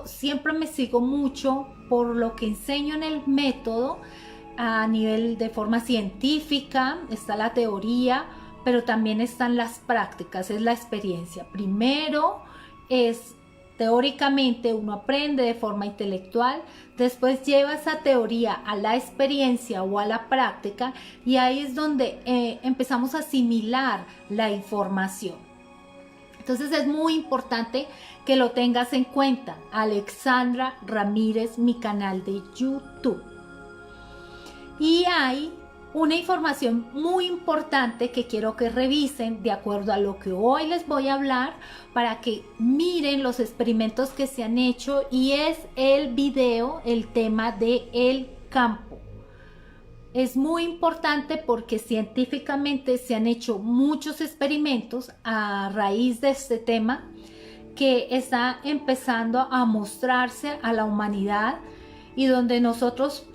siempre me sigo mucho por lo que enseño en el método a nivel de forma científica. Está la teoría, pero también están las prácticas, es la experiencia. Primero es teóricamente, uno aprende de forma intelectual, después lleva esa teoría a la experiencia o a la práctica, y ahí es donde empezamos a asimilar la información. Entonces es muy importante que lo tengas en cuenta. Alexandra Ramírez, mi canal de YouTube. Y hay una información muy importante que quiero que revisen de acuerdo a lo que hoy les voy a hablar, para que miren los experimentos que se han hecho, y es el video, el tema de el campo. Es muy importante porque científicamente se han hecho muchos experimentos a raíz de este tema, que está empezando a mostrarse a la humanidad, y donde nosotros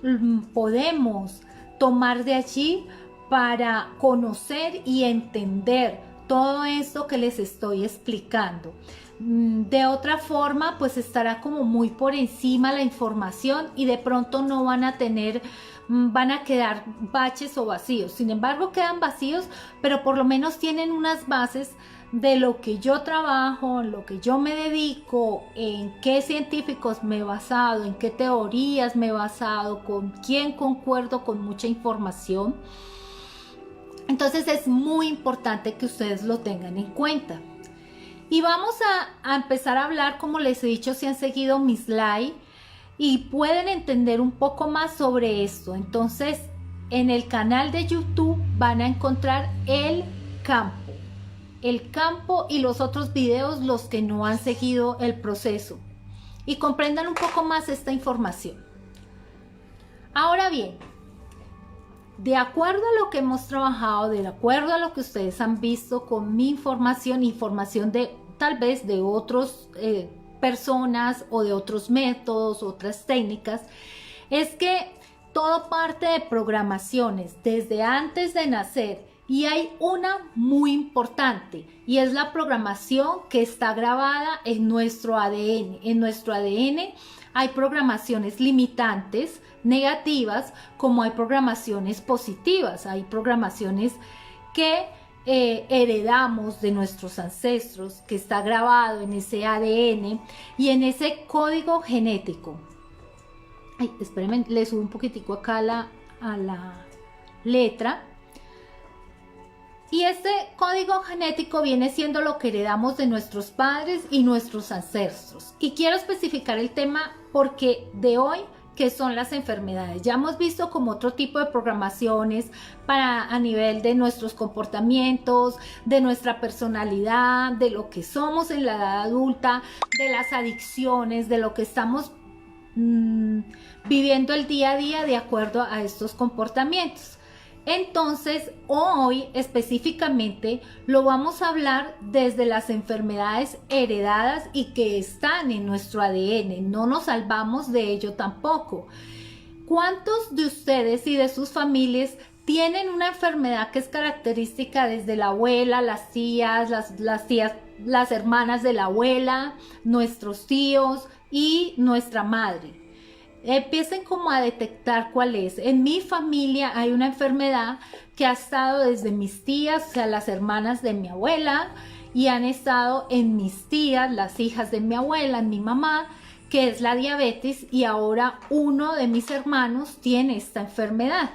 podemos tomar de allí para conocer y entender todo esto que les estoy explicando. De otra forma, pues estará como muy por encima la información, y de pronto no van a tener, van a quedar baches o vacíos. Sin embargo, quedan vacíos, pero por lo menos tienen unas bases de lo que yo trabajo, en lo que yo me dedico, en qué científicos me he basado, en qué teorías me he basado, con quién concuerdo con mucha información. Entonces es muy importante que ustedes lo tengan en cuenta. Y vamos a empezar a hablar, como les he dicho, si han seguido mis live y pueden entender un poco más sobre esto. Entonces, en el canal de YouTube van a encontrar el campo y los otros videos, los que no han seguido el proceso, y comprendan un poco más esta información. Ahora bien, de acuerdo a lo que hemos trabajado, de acuerdo a lo que ustedes han visto con mi información de tal vez de otras personas o de otros métodos, otras técnicas, es que todo parte de programaciones desde antes de nacer. Y hay una muy importante, y es la programación que está grabada en nuestro ADN. En nuestro ADN hay programaciones limitantes, negativas, como hay programaciones positivas. Hay programaciones que heredamos de nuestros ancestros, que está grabado en ese ADN y en ese código genético. Ay, espérenme, le subo un poquitico acá a la letra. Y este código genético viene siendo lo que heredamos de nuestros padres y nuestros ancestros. Y quiero especificar el tema porque de hoy, que son las enfermedades. Ya hemos visto como otro tipo de programaciones a nivel de nuestros comportamientos, de nuestra personalidad, de lo que somos en la edad adulta, de las adicciones, de lo que estamos viviendo el día a día de acuerdo a estos comportamientos. Entonces, hoy específicamente lo vamos a hablar desde las enfermedades heredadas y que están en nuestro ADN. No nos salvamos de ello tampoco. ¿Cuántos de ustedes y de sus familias tienen una enfermedad que es característica desde la abuela, las tías, las hermanas de la abuela, nuestros tíos y nuestra madre? Empiecen como a detectar cuál es. En mi familia hay una enfermedad que ha estado desde mis tías, o sea, las hermanas de mi abuela, y han estado en mis tías, las hijas de mi abuela, en mi mamá, que es la diabetes, y ahora uno de mis hermanos tiene esta enfermedad.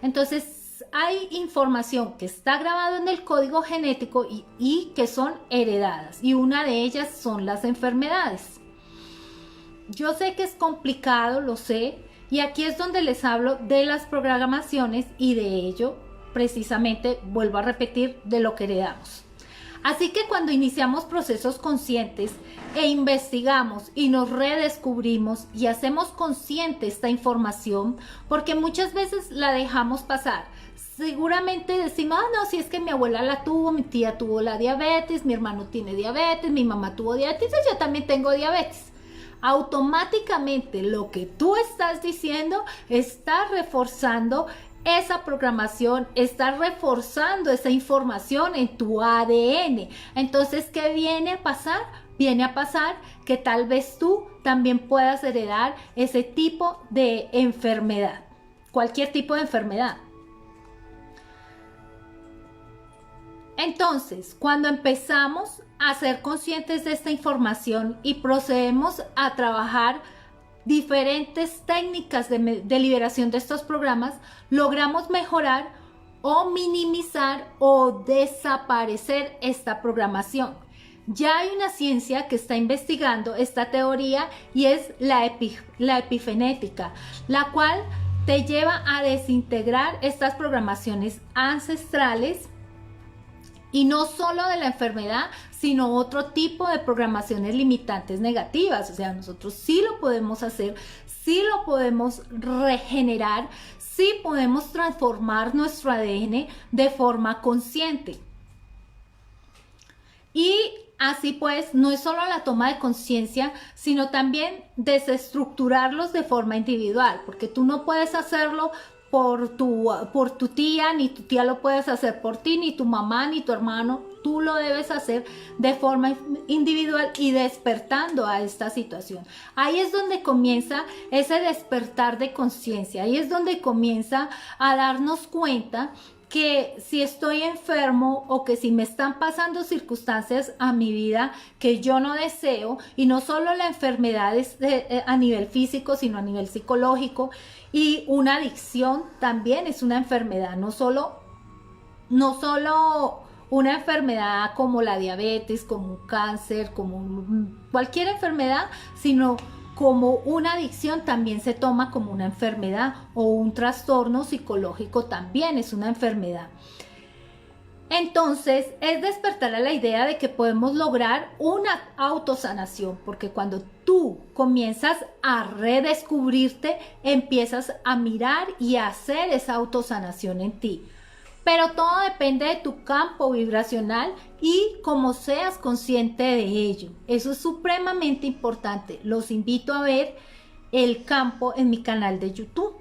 Entonces hay información que está grabada en el código genético y que son heredadas, y una de ellas son las enfermedades. Yo sé que es complicado, lo sé, y aquí es donde les hablo de las programaciones y de ello, precisamente, vuelvo a repetir, de lo que heredamos. Así que cuando iniciamos procesos conscientes e investigamos y nos redescubrimos y hacemos consciente esta información, porque muchas veces la dejamos pasar. Seguramente decimos, no, si es que mi abuela la tuvo, mi tía tuvo la diabetes, mi hermano tiene diabetes, mi mamá tuvo diabetes, yo también tengo diabetes. Automáticamente lo que tú estás diciendo está reforzando esa programación, está reforzando esa información en tu ADN. Entonces, ¿qué viene a pasar? Viene a pasar que tal vez tú también puedas heredar ese tipo de enfermedad, cualquier tipo de enfermedad. Entonces, cuando empezamos a ser conscientes de esta información y procedemos a trabajar diferentes técnicas de liberación de estos programas, logramos mejorar o minimizar o desaparecer esta programación. Ya hay una ciencia que está investigando esta teoría y es la epigenética, la cual te lleva a desintegrar estas programaciones ancestrales y no solo de la enfermedad, sino otro tipo de programaciones limitantes negativas. O sea, nosotros sí lo podemos hacer, sí lo podemos regenerar, sí podemos transformar nuestro ADN de forma consciente. Y así pues, no es solo la toma de conciencia, sino también desestructurarlos de forma individual, porque tú no puedes hacerlo por tu tía, ni tu tía lo puedes hacer por ti, ni tu mamá, ni tu hermano. Tú lo debes hacer de forma individual y despertando a esta situación. Ahí es donde comienza ese despertar de conciencia. Ahí es donde comienza a darnos cuenta que si estoy enfermo o que si me están pasando circunstancias a mi vida que yo no deseo, y no solo la enfermedad es a nivel físico, sino a nivel psicológico, y una adicción también es una enfermedad, no solo una enfermedad como la diabetes, como un cáncer, como cualquier enfermedad, sino como una adicción también se toma como una enfermedad, o un trastorno psicológico también es una enfermedad. Entonces, es despertar a la idea de que podemos lograr una autosanación, porque cuando tú comienzas a redescubrirte, empiezas a mirar y a hacer esa autosanación en ti. Pero todo depende de tu campo vibracional y cómo seas consciente de ello. Eso es supremamente importante. Los invito a ver el campo en mi canal de YouTube.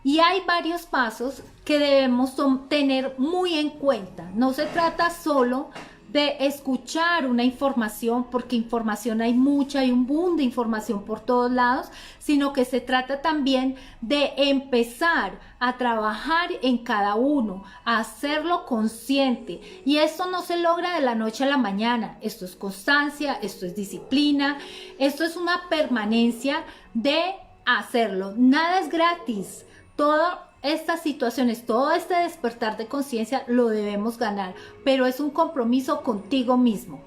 Y hay varios pasos que debemos tener muy en cuenta. No se trata solo de escuchar una información, porque información hay mucha, hay un boom de información por todos lados, sino que se trata también de empezar a trabajar en cada uno, a hacerlo consciente. Y esto no se logra de la noche a la mañana. Esto es constancia, esto es disciplina, esto es una permanencia de hacerlo. Nada es gratis. Todas estas situaciones, todo este despertar de conciencia lo debemos ganar, pero es un compromiso contigo mismo.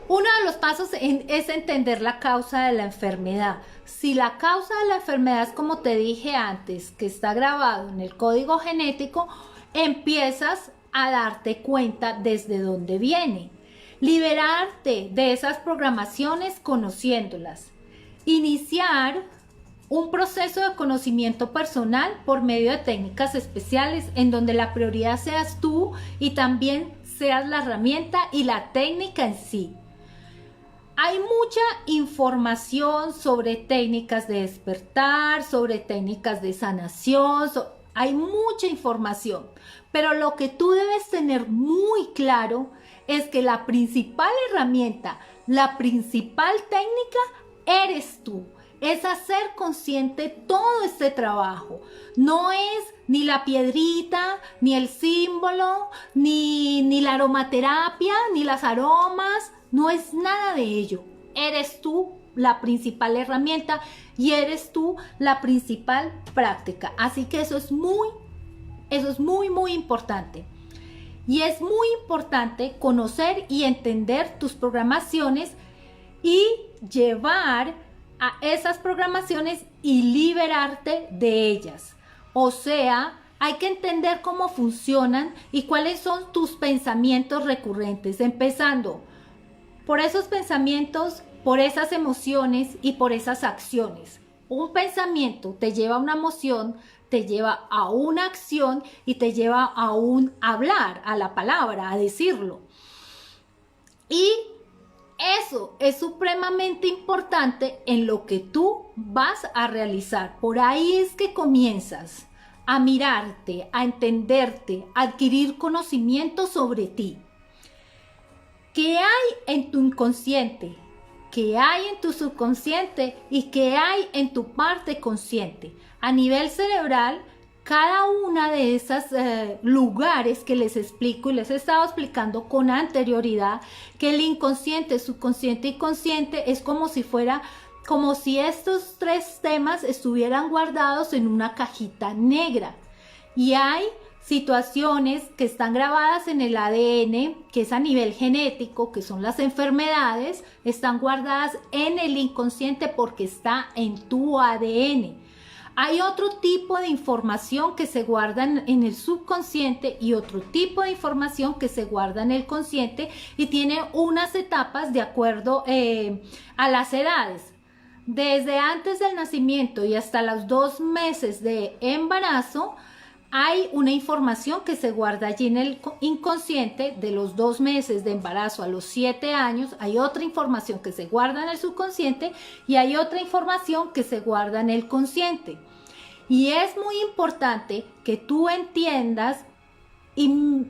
Uno de los pasos es entender la causa de la enfermedad. Si la causa de la enfermedad es, como te dije antes, que está grabado en el código genético, empiezas a darte cuenta desde dónde viene. Liberarte de esas programaciones conociéndolas. Iniciar un proceso de conocimiento personal por medio de técnicas especiales en donde la prioridad seas tú y también seas la herramienta y la técnica en sí. Hay mucha información sobre técnicas de despertar, sobre técnicas de sanación, hay mucha información, pero lo que tú debes tener muy claro es que la principal herramienta, la principal técnica eres tú. Es hacer consciente todo este trabajo. No es ni la piedrita, ni el símbolo, ni la aromaterapia, ni las aromas. No es nada de ello. Eres tú la principal herramienta y eres tú la principal práctica. Así que eso es muy, muy importante. Y es muy importante conocer y entender tus programaciones y llevar a esas programaciones y liberarte de ellas. O sea, hay que entender cómo funcionan y cuáles son tus pensamientos recurrentes, empezando por esos pensamientos, por esas emociones y por esas acciones. Un pensamiento te lleva a una emoción, te lleva a una acción y te lleva a un hablar, a la palabra, a decirlo. Y eso es supremamente importante en lo que tú vas a realizar. Por ahí es que comienzas a mirarte, a entenderte, a adquirir conocimiento sobre ti. ¿Qué hay en tu inconsciente? qué hay en tu subconsciente y qué hay en tu parte consciente. A nivel cerebral, cada una de esos lugares que les explico y les he estado explicando con anterioridad, que el inconsciente, subconsciente y consciente es como si estos tres temas estuvieran guardados en una cajita negra. Y hay situaciones que están grabadas en el ADN, que es a nivel genético, que son las enfermedades, están guardadas en el inconsciente porque está en tu ADN. Hay otro tipo de información que se guarda en el subconsciente y otro tipo de información que se guarda en el consciente y tiene unas etapas de acuerdo a las edades. Desde antes del nacimiento y hasta los 2 meses de embarazo, hay una información que se guarda allí en el inconsciente. De los 2 meses de embarazo a los 7 años, hay otra información que se guarda en el subconsciente y hay otra información que se guarda en el consciente. Y es muy importante que tú entiendas y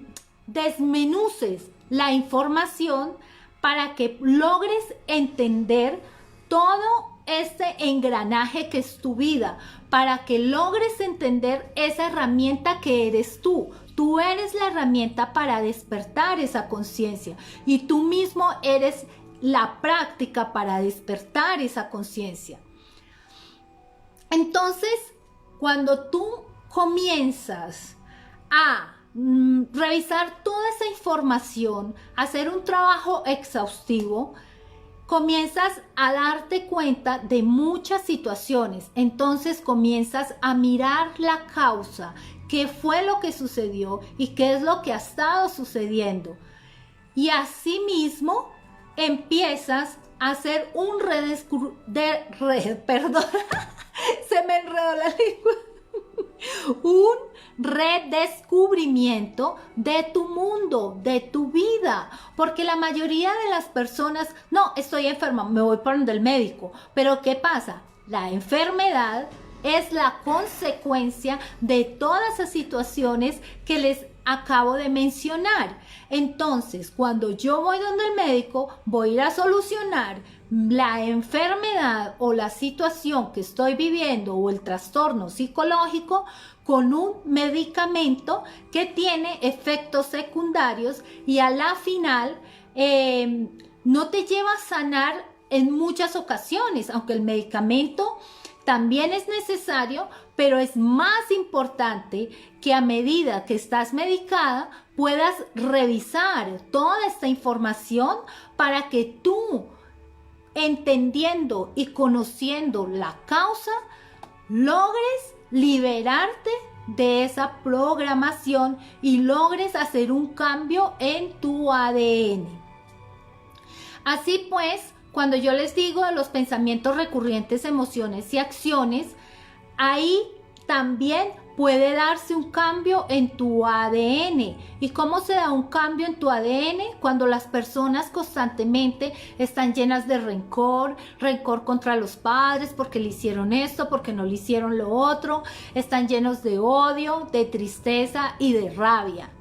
desmenuces la información para que logres entender todo este engranaje que es tu vida, para que logres entender esa herramienta que eres tú. Tú eres la herramienta para despertar esa conciencia y tú mismo eres la práctica para despertar esa conciencia. Entonces, cuando tú comienzas a revisar toda esa información, hacer un trabajo exhaustivo, comienzas a darte cuenta de muchas situaciones. Entonces comienzas a mirar la causa, qué fue lo que sucedió y qué es lo que ha estado sucediendo. Y asimismo empiezas a hacer un se me enredó la lengua. Un redescubrimiento de tu mundo, de tu vida, porque la mayoría de las personas, no, estoy enferma, me voy por donde el médico, pero ¿qué pasa? La enfermedad es la consecuencia de todas esas situaciones que les acabo de mencionar. Entonces, cuando yo voy donde el médico, voy a ir a solucionar la enfermedad o la situación que estoy viviendo o el trastorno psicológico con un medicamento que tiene efectos secundarios y a la final no te lleva a sanar en muchas ocasiones, aunque el medicamento también es necesario, pero es más importante que a medida que estás medicada puedas revisar toda esta información para que tú, entendiendo y conociendo la causa, logres liberarte de esa programación y logres hacer un cambio en tu ADN. Así pues, cuando yo les digo de los pensamientos recurrentes, emociones y acciones, ahí también puede darse un cambio en tu ADN. ¿Y cómo se da un cambio en tu ADN? Cuando las personas constantemente están llenas de rencor contra los padres porque le hicieron esto, porque no le hicieron lo otro, están llenos de odio, de tristeza y de rabia.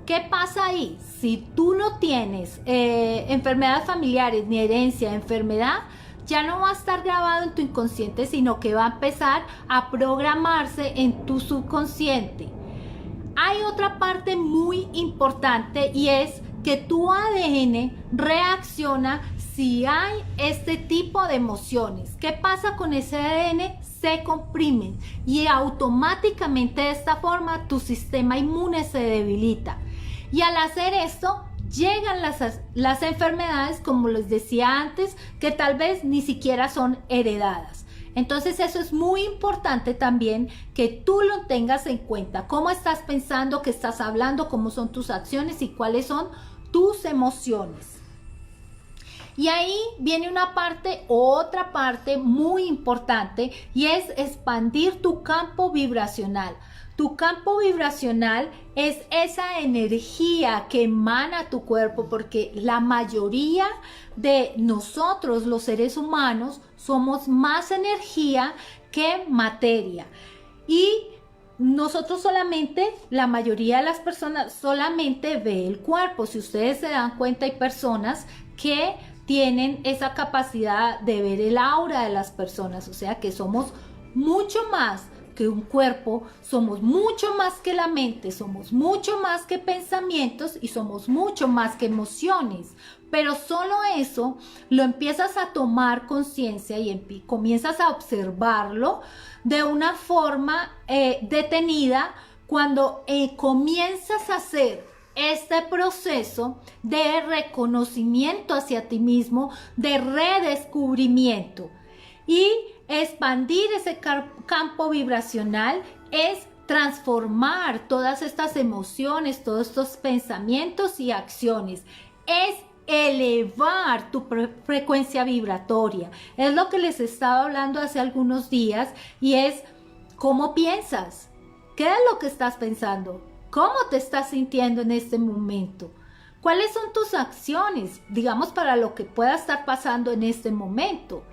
¿Qué pasa ahí? Si tú no tienes enfermedades familiares ni herencia de enfermedad, ya no va a estar grabado en tu inconsciente, sino que va a empezar a programarse en tu subconsciente. Hay otra parte muy importante y es que tu ADN reacciona si hay este tipo de emociones. ¿Qué pasa con ese ADN? Se comprimen y automáticamente de esta forma tu sistema inmune se debilita. Y al hacer esto, llegan las enfermedades, como les decía antes, que tal vez ni siquiera son heredadas. Entonces eso es muy importante también que tú lo tengas en cuenta. Cómo estás pensando, qué estás hablando, cómo son tus acciones y cuáles son tus emociones. Y ahí viene otra parte muy importante y es expandir tu campo vibracional. Tu campo vibracional es esa energía que emana tu cuerpo, porque la mayoría de nosotros, los seres humanos, somos más energía que materia. Y nosotros solamente, la mayoría de las personas solamente ve el cuerpo. Si ustedes se dan cuenta, hay personas que tienen esa capacidad de ver el aura de las personas, o sea que somos mucho más que un cuerpo, somos mucho más que la mente, somos mucho más que pensamientos y somos mucho más que emociones. Pero solo eso lo empiezas a tomar conciencia y comienzas a observarlo de una forma detenida cuando comienzas a hacer este proceso de reconocimiento hacia ti mismo, de redescubrimiento. Y expandir ese campo vibracional es transformar todas estas emociones, todos estos pensamientos y acciones. Es elevar tu frecuencia vibratoria. Es lo que les estaba hablando hace algunos días y es cómo piensas. ¿Qué es lo que estás pensando? ¿Cómo te estás sintiendo en este momento? ¿Cuáles son tus acciones, digamos, para lo que pueda estar pasando en este momento?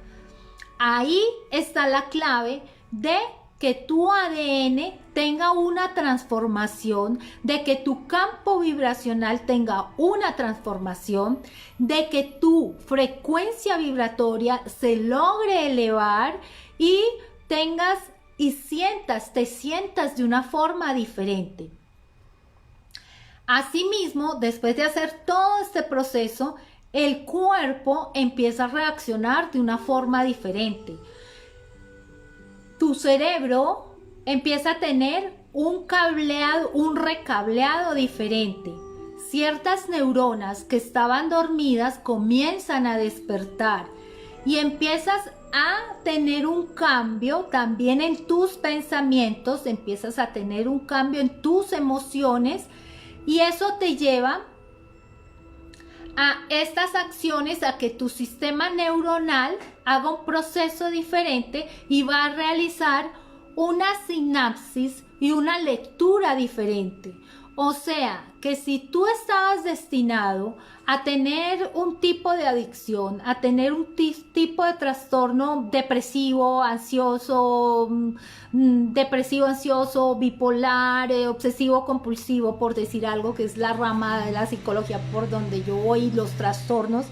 Ahí está la clave de que tu ADN tenga una transformación, de que tu campo vibracional tenga una transformación, de que tu frecuencia vibratoria se logre elevar y tengas y te sientas de una forma diferente. Asimismo, después de hacer todo este proceso, el cuerpo empieza a reaccionar de una forma diferente. Tu cerebro empieza a tener un recableado diferente. Ciertas neuronas que estaban dormidas comienzan a despertar y empiezas a tener un cambio también en tus pensamientos, empiezas a tener un cambio en tus emociones y eso te lleva a estas acciones, a que tu sistema neuronal haga un proceso diferente y va a realizar una sinapsis y una lectura diferente. O sea, que si tú estabas destinado a tener un tipo de adicción, a tener un tipo de trastorno depresivo, ansioso, bipolar, obsesivo compulsivo, por decir algo, que es la rama de la psicología por donde yo voy, los trastornos,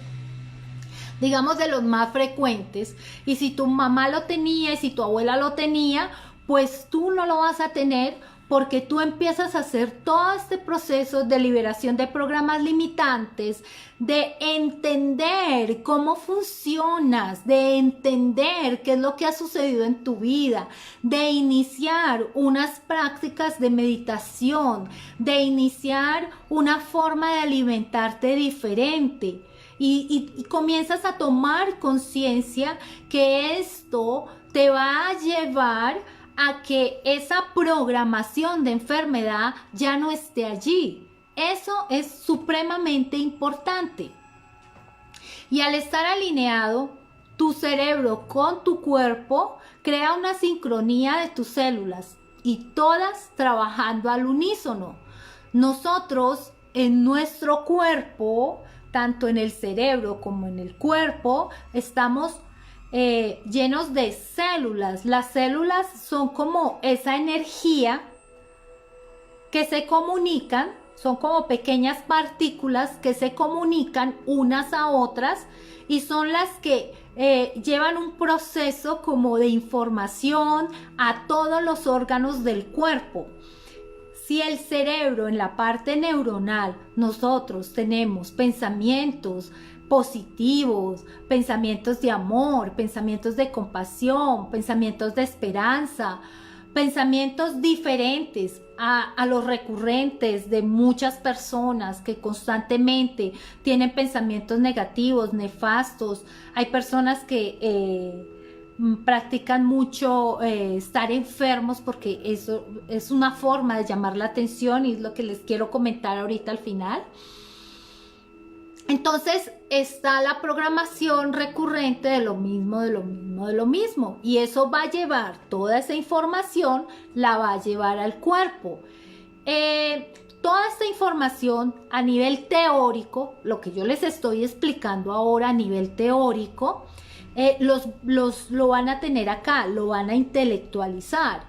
digamos, de los más frecuentes, y si tu mamá lo tenía y si tu abuela lo tenía, pues tú no lo vas a tener, porque tú empiezas a hacer todo este proceso de liberación de programas limitantes, de entender cómo funcionas, de entender qué es lo que ha sucedido en tu vida, de iniciar unas prácticas de meditación, de iniciar una forma de alimentarte diferente. Y comienzas a tomar conciencia que esto te va a llevar a que esa programación de enfermedad ya no esté allí. Eso es supremamente importante. Y al estar alineado, tu cerebro con tu cuerpo crea una sincronía de tus células y todas trabajando al unísono. Nosotros en nuestro cuerpo, tanto en el cerebro como en el cuerpo, estamos llenos de células. Las células son como esa energía que se comunican, son como pequeñas partículas que se comunican unas a otras y son las que llevan un proceso como de información a todos los órganos del cuerpo. Si el cerebro, en la parte neuronal, nosotros tenemos pensamientos positivos, pensamientos de amor, pensamientos de compasión, pensamientos de esperanza, pensamientos diferentes a los recurrentes de muchas personas que constantemente tienen pensamientos negativos, nefastos. Hay personas que practican mucho estar enfermos porque eso es una forma de llamar la atención y es lo que les quiero comentar ahorita al final. Entonces está la programación recurrente de lo mismo, y eso va a llevar, toda esa información la va a llevar al cuerpo. Toda esta información a nivel teórico, lo que yo les estoy explicando ahora a nivel teórico, lo van a tener acá, lo van a intelectualizar.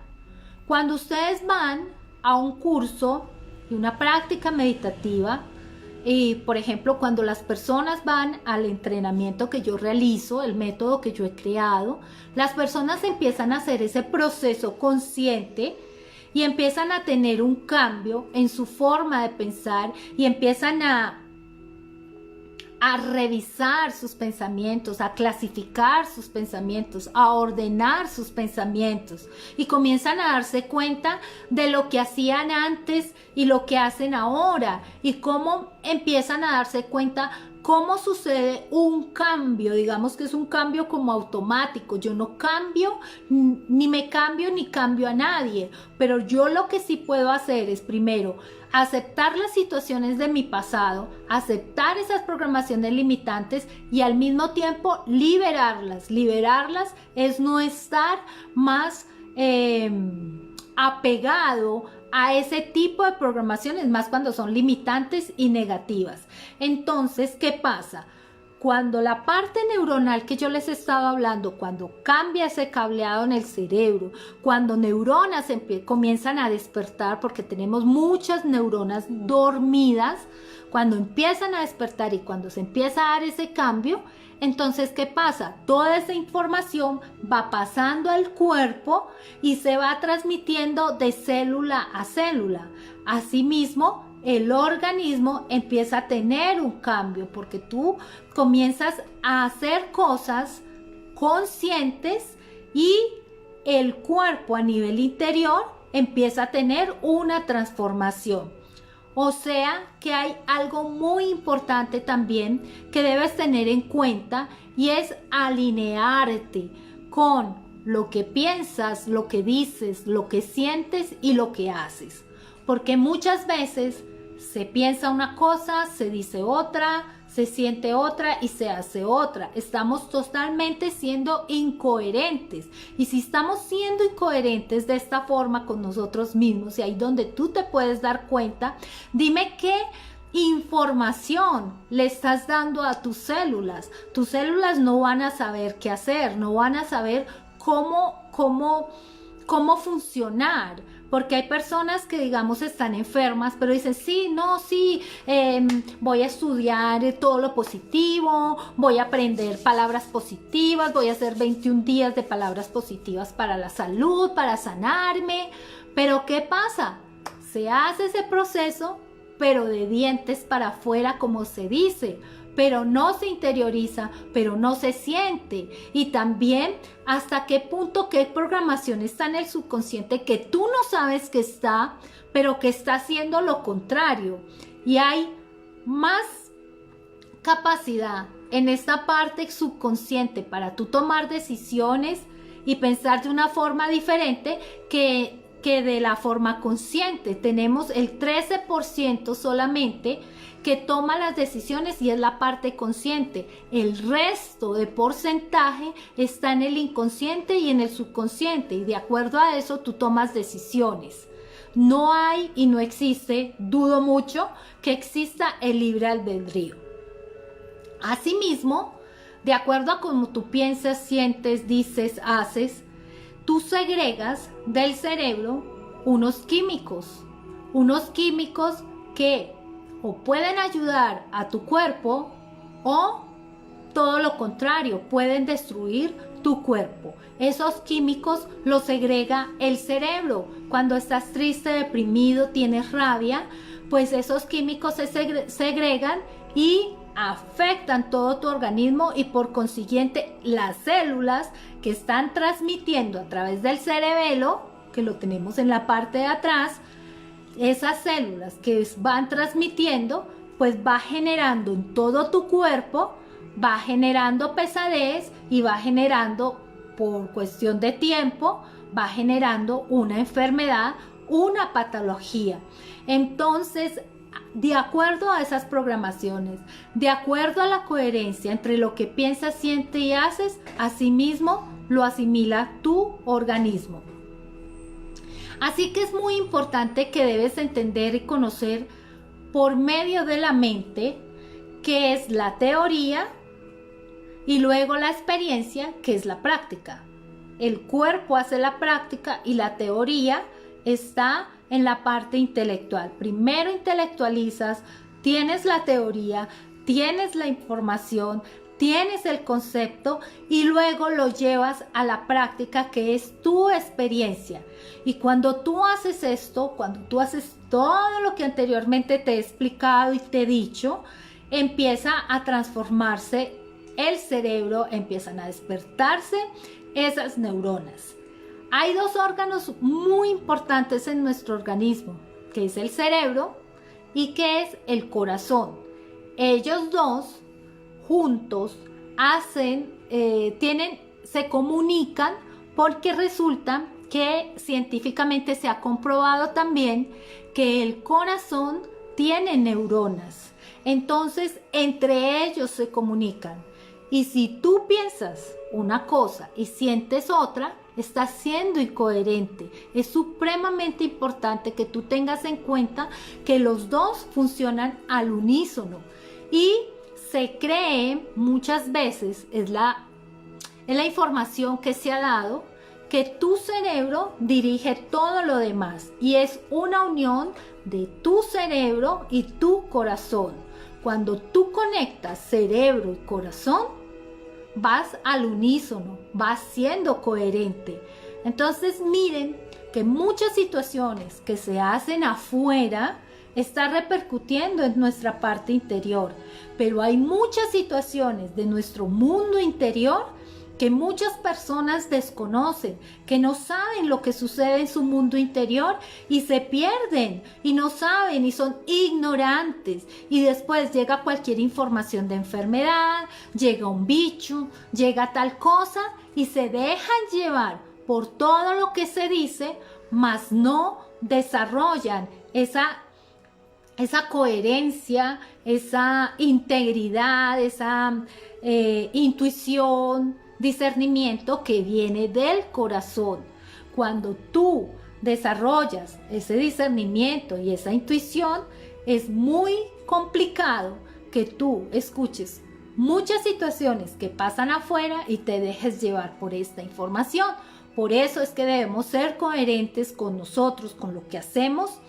Cuando ustedes van a un curso y una práctica meditativa, Y por ejemplo, cuando las personas van al entrenamiento que yo realizo, el método que yo he creado, las personas empiezan a hacer ese proceso consciente y empiezan a tener un cambio en su forma de pensar y empiezan a revisar sus pensamientos, a clasificar sus pensamientos, a ordenar sus pensamientos y comienzan a darse cuenta de lo que hacían antes y lo que hacen ahora y cómo empiezan a darse cuenta cómo sucede un cambio, digamos que es un cambio como automático. Yo no cambio, ni me cambio ni cambio a nadie, pero yo lo que sí puedo hacer es primero aceptar las situaciones de mi pasado, aceptar esas programaciones limitantes y al mismo tiempo liberarlas. Liberarlas es no estar más apegado a ese tipo de programaciones, más cuando son limitantes y negativas. Entonces, ¿qué pasa? Cuando la parte neuronal que yo les estaba hablando, cuando cambia ese cableado en el cerebro, cuando neuronas comienzan a despertar, porque tenemos muchas neuronas dormidas, cuando empiezan a despertar y cuando se empieza a dar ese cambio, entonces, ¿qué pasa? Toda esa información va pasando al cuerpo y se va transmitiendo de célula a célula. Asimismo, el organismo empieza a tener un cambio porque tú comienzas a hacer cosas conscientes y el cuerpo a nivel interior empieza a tener una transformación. O sea que hay algo muy importante también que debes tener en cuenta y es alinearte con lo que piensas, lo que dices, lo que sientes y lo que haces. Porque muchas veces se piensa una cosa, se dice otra, se siente otra y se hace otra. Estamos totalmente siendo incoherentes. Y si estamos siendo incoherentes de esta forma con nosotros mismos, y ahí donde tú te puedes dar cuenta, dime qué información le estás dando a tus células. Tus células no van a saber qué hacer, no van a saber cómo funcionar. Porque hay personas que, digamos, están enfermas, pero dicen, voy a estudiar todo lo positivo, voy a aprender palabras positivas, voy a hacer 21 días de palabras positivas para la salud, para sanarme. Pero ¿qué pasa? Se hace ese proceso, pero de dientes para afuera, como se dice, pero no se interioriza, pero no se siente. Y también hasta qué punto, qué programación está en el subconsciente que tú no sabes que está, pero que está haciendo lo contrario. Y hay más capacidad en esta parte subconsciente para tú tomar decisiones y pensar de una forma diferente que de la forma consciente. Tenemos el 13% solamente que toma las decisiones y es la parte consciente. El resto de porcentaje está en el inconsciente y en el subconsciente, y de acuerdo a eso tú tomas decisiones. No hay y no existe, dudo mucho, que exista el libre albedrío. Asimismo, de acuerdo a cómo tú piensas, sientes, dices, haces, tú segregas del cerebro unos químicos que o pueden ayudar a tu cuerpo o todo lo contrario, pueden destruir tu cuerpo. Esos químicos los segrega el cerebro. Cuando estás triste, deprimido, tienes rabia, pues esos químicos se segregan y afectan todo tu organismo y por consiguiente las células que están transmitiendo a través del cerebelo, que lo tenemos en la parte de atrás, esas células que van transmitiendo, pues va generando en todo tu cuerpo, va generando pesadez y va generando, por cuestión de tiempo, va generando una enfermedad, una patología. Entonces, de acuerdo a esas programaciones, de acuerdo a la coherencia entre lo que piensas, sientes y haces, asimismo lo asimila tu organismo. Así que es muy importante que debes entender y conocer por medio de la mente qué es la teoría y luego la experiencia, que es la práctica. El cuerpo hace la práctica y la teoría está en la parte intelectual. Primero intelectualizas tienes la teoría, tienes la información, tienes el concepto y luego lo llevas a la práctica, que es tu experiencia. Y cuando tú haces esto, cuando tú haces todo lo que anteriormente te he explicado y te he dicho, empieza a transformarse el cerebro, empiezan a despertarse esas neuronas. Hay dos órganos muy importantes en nuestro organismo, que es el cerebro y que es el corazón. Ellos dos juntos se comunican, porque resulta que científicamente se ha comprobado también que el corazón tiene neuronas. Entonces, entre ellos se comunican. Y si tú piensas una cosa y sientes otra, estás siendo incoherente. Es supremamente importante que tú tengas en cuenta que los dos funcionan al unísono. Y se cree muchas veces, es la información que se ha dado, que tu cerebro dirige todo lo demás y es una unión de tu cerebro y tu corazón. Cuando tú conectas cerebro y corazón, vas al unísono, vas siendo coherente. Entonces miren que muchas situaciones que se hacen afuera está repercutiendo en nuestra parte interior, pero hay muchas situaciones de nuestro mundo interior que muchas personas desconocen, que no saben lo que sucede en su mundo interior y se pierden y no saben y son ignorantes, y después llega cualquier información de enfermedad, llega un bicho, llega tal cosa y se dejan llevar por todo lo que se dice, mas no desarrollan esa coherencia, esa integridad, esa intuición, discernimiento que viene del corazón. Cuando tú desarrollas ese discernimiento y esa intuición, es muy complicado que tú escuches muchas situaciones que pasan afuera y te dejes llevar por esta información. Por eso es que debemos ser coherentes con nosotros, con lo que hacemos,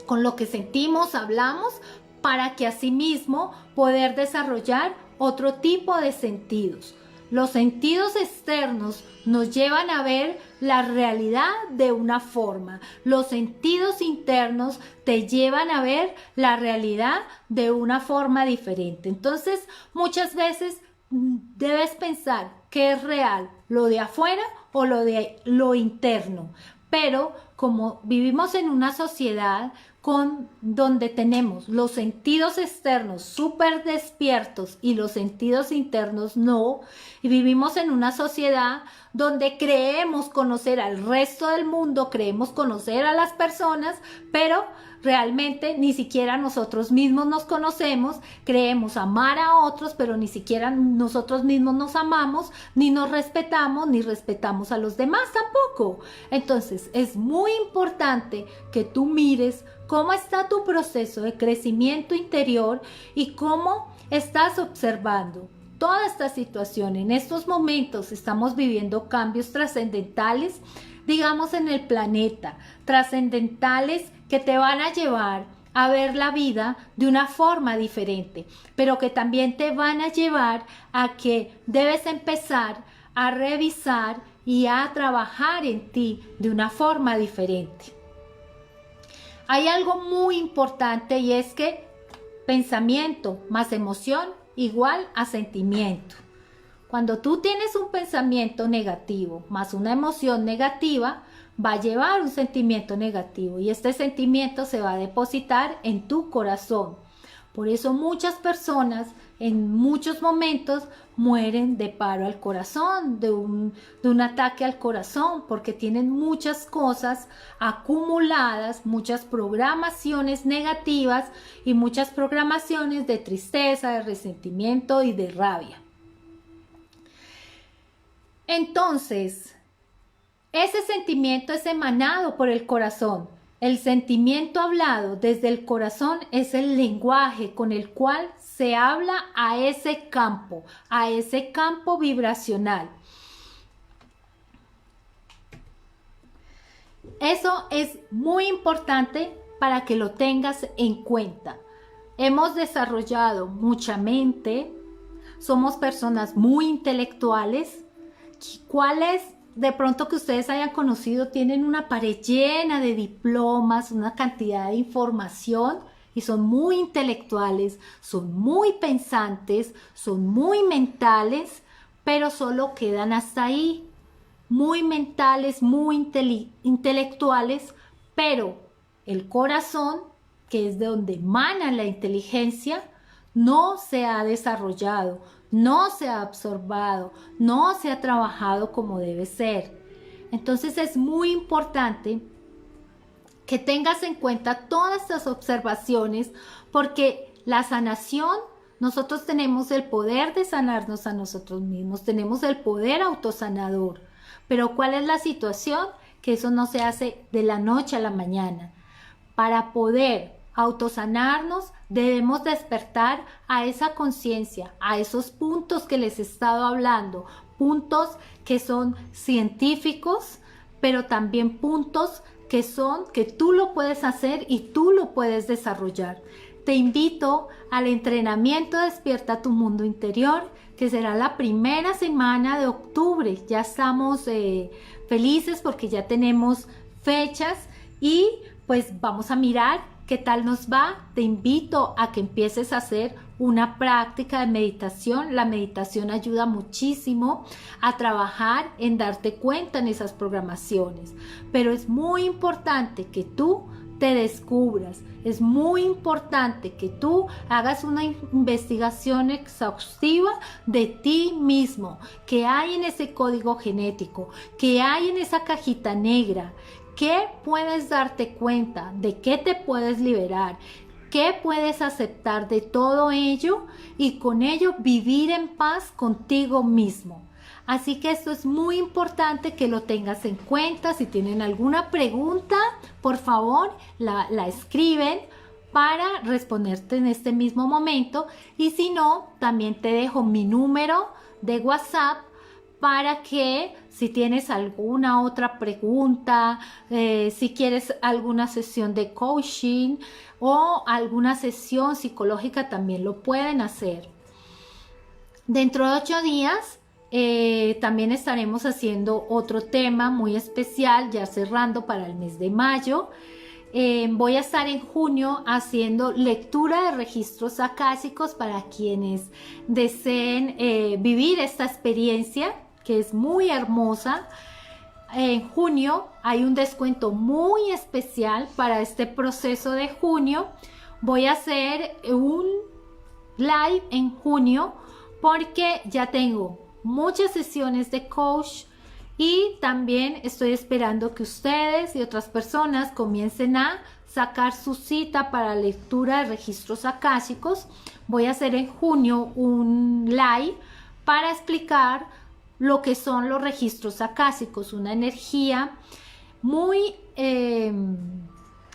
con lo que sentimos, hablamos, para que asimismo poder desarrollar otro tipo de sentidos. Los sentidos externos nos llevan a ver la realidad de una forma. Los sentidos internos te llevan a ver la realidad de una forma diferente. Entonces, muchas veces debes pensar qué es real, lo de afuera o lo interno. Pero como vivimos en una sociedad donde tenemos los sentidos externos súper despiertos y los sentidos internos no, y vivimos en una sociedad donde creemos conocer al resto del mundo, creemos conocer a las personas, pero realmente ni siquiera nosotros mismos nos conocemos, creemos amar a otros, pero ni siquiera nosotros mismos nos amamos, ni nos respetamos, ni respetamos a los demás tampoco. Entonces es muy importante que tú mires cómo está tu proceso de crecimiento interior y cómo estás observando toda esta situación. En estos momentos estamos viviendo cambios trascendentales, digamos, en el planeta, trascendentales que te van a llevar a ver la vida de una forma diferente, pero que también te van a llevar a que debes empezar a revisar y a trabajar en ti de una forma diferente. Hay algo muy importante y es que pensamiento más emoción igual a sentimiento. Cuando tú tienes un pensamiento negativo más una emoción negativa, va a llevar un sentimiento negativo y este sentimiento se va a depositar en tu corazón. Por eso muchas personas en muchos momentos mueren de paro al corazón, de un ataque al corazón, porque tienen muchas cosas acumuladas, muchas programaciones negativas y muchas programaciones de tristeza, de resentimiento y de rabia. Entonces, ese sentimiento es emanado por el corazón. El sentimiento hablado desde el corazón es el lenguaje con el cual se habla a ese campo vibracional. Eso es muy importante para que lo tengas en cuenta. hemos desarrollado mucha mente, somos personas muy intelectuales. ¿Cuáles de pronto que ustedes hayan conocido tienen una pared llena de diplomas, una cantidad de información y son muy intelectuales, son muy pensantes, son muy mentales, pero solo quedan hasta ahí? Muy mentales, muy intelectuales, pero el corazón, que es de donde emana la inteligencia, no se ha desarrollado, no se ha absorbado, no se ha trabajado como debe ser. Entonces es muy importante que tengas en cuenta todas estas observaciones, porque la sanación, nosotros tenemos el poder de sanarnos a nosotros mismos, tenemos el poder autosanador, pero ¿cuál es la situación? Que eso no se hace de la noche a la mañana. Para poder autosanarnos, debemos despertar a esa conciencia, a esos puntos que les he estado hablando, puntos que son científicos, pero también puntos que tú lo puedes hacer y tú lo puedes desarrollar. Te invito al entrenamiento Despierta tu Mundo Interior, que será la primera semana de octubre. Ya estamos felices porque ya tenemos fechas y pues vamos a mirar qué tal nos va. Te invito a que empieces a hacer una práctica de meditación. La meditación ayuda muchísimo a trabajar en darte cuenta en esas programaciones, pero es muy importante que tú te descubras, es muy importante que tú hagas una investigación exhaustiva de ti mismo, qué hay en ese código genético, qué hay en esa cajita negra, qué puedes darte cuenta, de qué te puedes liberar, qué puedes aceptar de todo ello y con ello vivir en paz contigo mismo. Así que esto es muy importante que lo tengas en cuenta. Si tienen alguna pregunta, por favor, la escriben para responderte en este mismo momento. Y si no, también te dejo mi número de WhatsApp para que si tienes alguna otra pregunta, si quieres alguna sesión de coaching o alguna sesión psicológica, también lo pueden hacer. Dentro de 8 días también estaremos haciendo otro tema muy especial, ya cerrando para el mes de mayo. Voy a estar en junio haciendo lectura de registros akáshicos para quienes deseen vivir esta experiencia, que es muy hermosa. En junio hay un descuento muy especial para este proceso de junio. Voy a hacer un live en junio porque ya tengo muchas sesiones de coach y también estoy esperando que ustedes y otras personas comiencen a sacar su cita para lectura de registros akáshicos. Voy a hacer en junio un live para explicar lo que son los registros akáshicos, una energía muy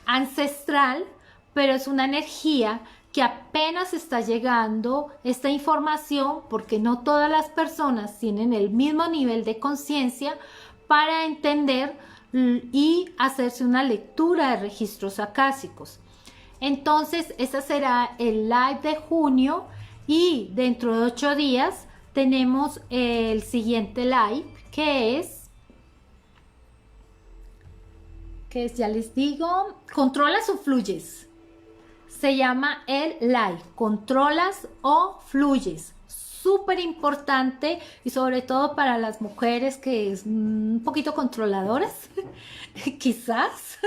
ancestral, pero es una energía que apenas está llegando esta información porque no todas las personas tienen el mismo nivel de conciencia para entender y hacerse una lectura de registros akáshicos. Entonces, ese será el live de junio y dentro de 8 días tenemos el siguiente live que es, ya les digo, ¿controlas o fluyes? Se llama el live, ¿controlas o fluyes? Súper importante y sobre todo para las mujeres que es un poquito controladoras, quizás,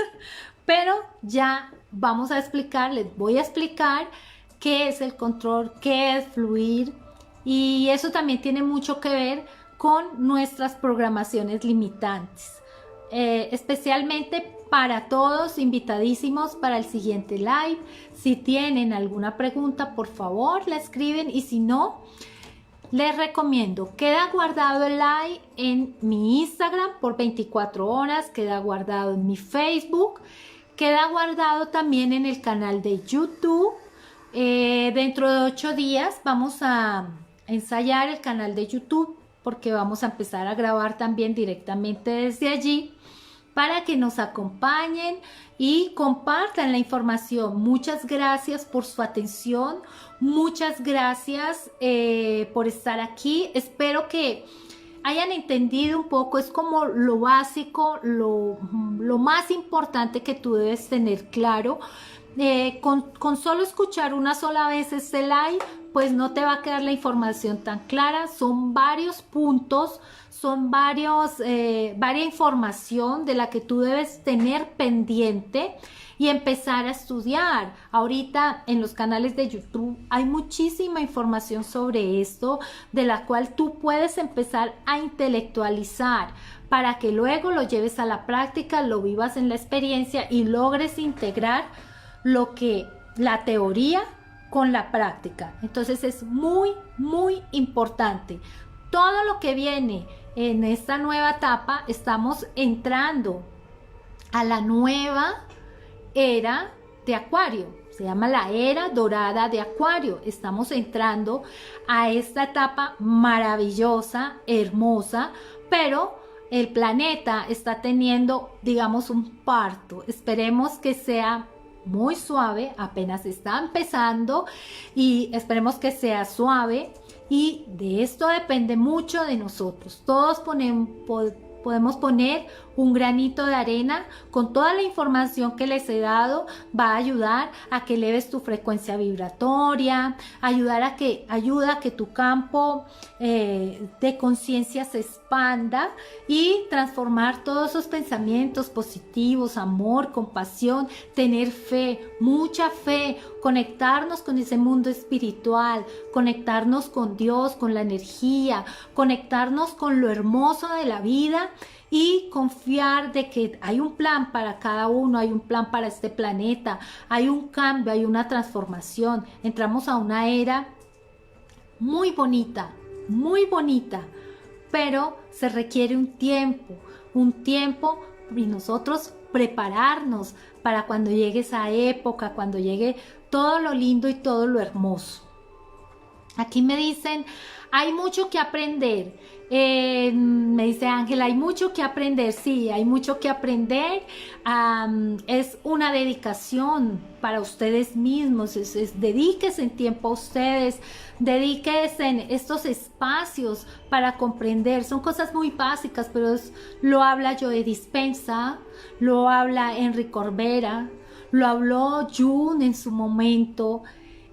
pero ya vamos a explicar, les voy a explicar qué es el control, qué es fluir, y eso también tiene mucho que ver con nuestras programaciones limitantes, especialmente para todos, invitadísimos para el siguiente live. Si tienen alguna pregunta, por favor, la escriben y si no, les recomiendo, queda guardado el live en mi Instagram por 24 horas, queda guardado en mi Facebook, queda guardado también en el canal de YouTube. Dentro de 8 días vamos a ensayar el canal de YouTube porque vamos a empezar a grabar también directamente desde allí. para que nos acompañen y compartan la información. Muchas gracias por su atención, muchas gracias por estar aquí. Espero que hayan entendido un poco, es como lo básico, lo más importante que tú debes tener claro. Con solo escuchar una sola vez este live, pues no te va a quedar la información tan clara. Son varios puntos, son varias información de la que tú debes tener pendiente y empezar a estudiar. Ahorita en los canales de YouTube hay muchísima información sobre esto, de la cual tú puedes empezar a intelectualizar para que luego lo lleves a la práctica, lo vivas en la experiencia y logres integrar la teoría con la práctica. Entonces es muy importante. Todo lo que viene en esta nueva etapa, estamos entrando a la nueva era de Acuario. Se llama la era dorada de Acuario. Estamos entrando a esta etapa maravillosa, hermosa, pero el planeta está teniendo, digamos, un parto. Esperemos que sea muy suave, apenas está empezando y esperemos que sea suave, y de esto depende mucho de nosotros. Todos podemos poner un granito de arena. Con toda la información que les he dado, va a ayudar a que eleves tu frecuencia vibratoria, ayuda a que tu campo de conciencia se expanda y transformar todos esos pensamientos positivos, amor, compasión, tener fe, mucha fe, conectarnos con ese mundo espiritual, conectarnos con Dios, con la energía, conectarnos con lo hermoso de la vida y confiar de que hay un plan para cada uno, hay un plan para este planeta, hay un cambio, hay una transformación. Entramos a una era muy bonita, pero se requiere un tiempo y nosotros prepararnos para cuando llegue esa época, cuando llegue todo lo lindo y todo lo hermoso. Aquí me dicen, hay mucho que aprender. Me dice Ángela, hay mucho que aprender. Sí, hay mucho que aprender. Es una dedicación para ustedes mismos. Dedíquense en tiempo a ustedes. Dedíquense en estos espacios para comprender. Son cosas muy básicas, pero lo habla Joe Dispenza, lo habla Henry Corbera, lo habló Jung en su momento.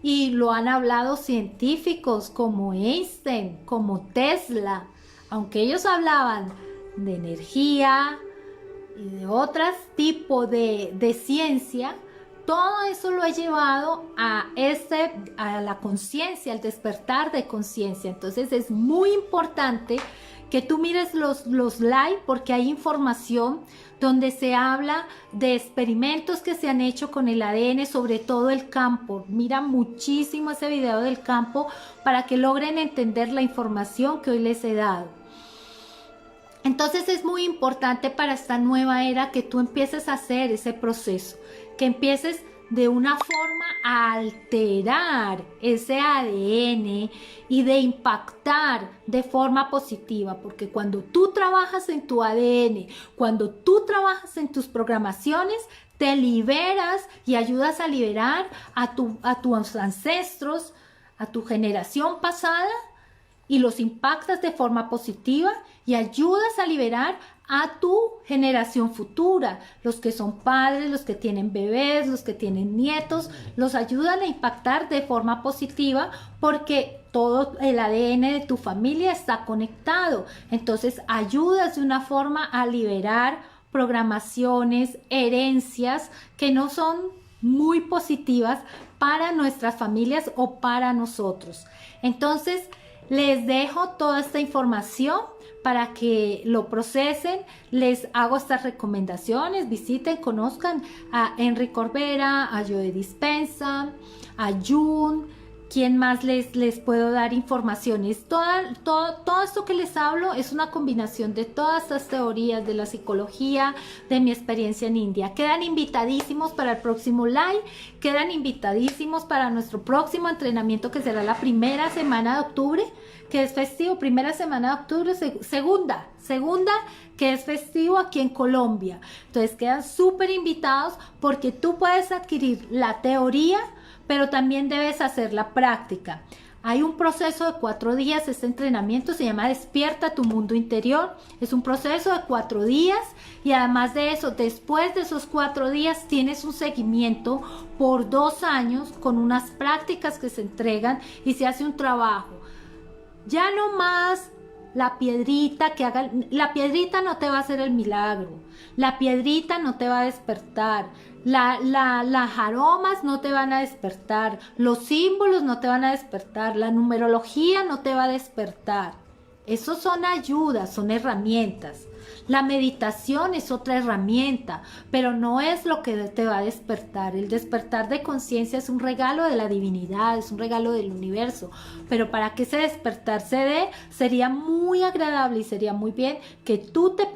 Y lo han hablado científicos como Einstein, como Tesla. Aunque ellos hablaban de energía y de otros tipos de ciencia, todo eso lo ha llevado a la conciencia, al despertar de conciencia. Entonces es muy importante que tú mires los live, porque hay información donde se habla de experimentos que se han hecho con el ADN, sobre todo el campo. Mira muchísimo ese video del campo para que logren entender la información que hoy les he dado. Entonces es muy importante para esta nueva era que tú empieces a hacer ese proceso, que empieces de una forma a alterar ese ADN y de impactar de forma positiva, porque cuando tú trabajas en tu ADN, cuando tú trabajas en tus programaciones, te liberas y ayudas a liberar a tus ancestros, a tu generación pasada, y los impactas de forma positiva y ayudas a liberar a tu generación futura, los que son padres, los que tienen bebés, los que tienen nietos, los ayudan a impactar de forma positiva, porque todo el ADN de tu familia está conectado. Entonces ayudas de una forma a liberar programaciones, herencias que no son muy positivas para nuestras familias o para nosotros. Entonces les dejo toda esta información para que lo procesen. Les hago estas recomendaciones. Visiten, conozcan a Henry Corbera, a Joe Dispenza, a Jung, ¿Quién más les puedo dar informaciones? Todo esto que les hablo es una combinación de todas estas teorías de la psicología, de mi experiencia en India. Quedan invitadísimos para el próximo live, quedan invitadísimos para nuestro próximo entrenamiento, que será la primera semana de octubre, que es festivo, primera semana de octubre, segunda, que es festivo aquí en Colombia. Entonces quedan súper invitados, porque tú puedes adquirir la teoría, pero también debes hacer la práctica. Hay un proceso de 4 días, este entrenamiento se llama Despierta tu mundo interior, es un proceso de 4 días y además de eso, después de esos 4 días tienes un seguimiento por 2 años con unas prácticas que se entregan y se hace un trabajo. Ya no más la piedrita la piedrita no te va a hacer el milagro, la piedrita no te va a despertar, las aromas no te van a despertar, los símbolos no te van a despertar, la numerología no te va a despertar. Esos son ayudas, son herramientas. La meditación es otra herramienta, pero no es lo que te va a despertar. El despertar de conciencia es un regalo de la divinidad, es un regalo del universo. Pero para que ese despertar se dé, sería muy agradable y sería muy bien que tú te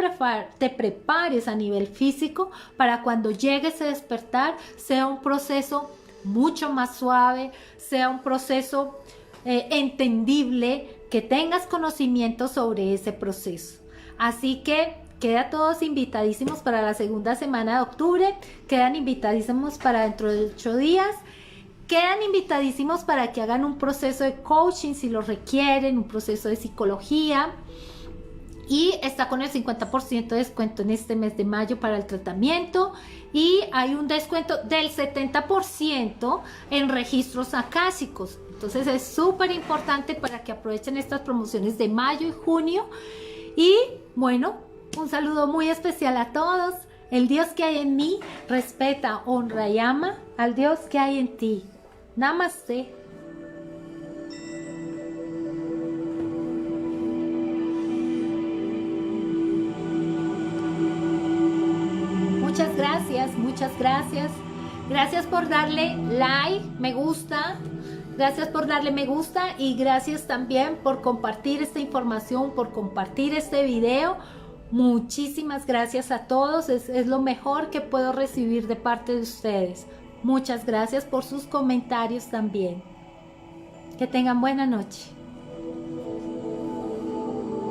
prepares a nivel físico para cuando llegue ese despertar sea un proceso mucho más suave, sea un proceso entendible, que tengas conocimiento sobre ese proceso. Así que quedan todos invitadísimos para la segunda semana de octubre, quedan invitadísimos para dentro de 8 días, quedan invitadísimos para que hagan un proceso de coaching si lo requieren, un proceso de psicología, y está con el 50% de descuento en este mes de mayo para el tratamiento, y hay un descuento del 70% en registros akáshicos. Entonces es súper importante para que aprovechen estas promociones de mayo y junio. Y bueno, un saludo muy especial a todos. El Dios que hay en mí respeta, honra y ama al Dios que hay en ti. Namaste. Muchas gracias, muchas gracias. Gracias por darle like, me gusta. Gracias por darle me gusta y gracias también por compartir esta información, por compartir este video. Muchísimas gracias a todos. Es lo mejor que puedo recibir de parte de ustedes. Muchas gracias por sus comentarios también. Que tengan buena noche.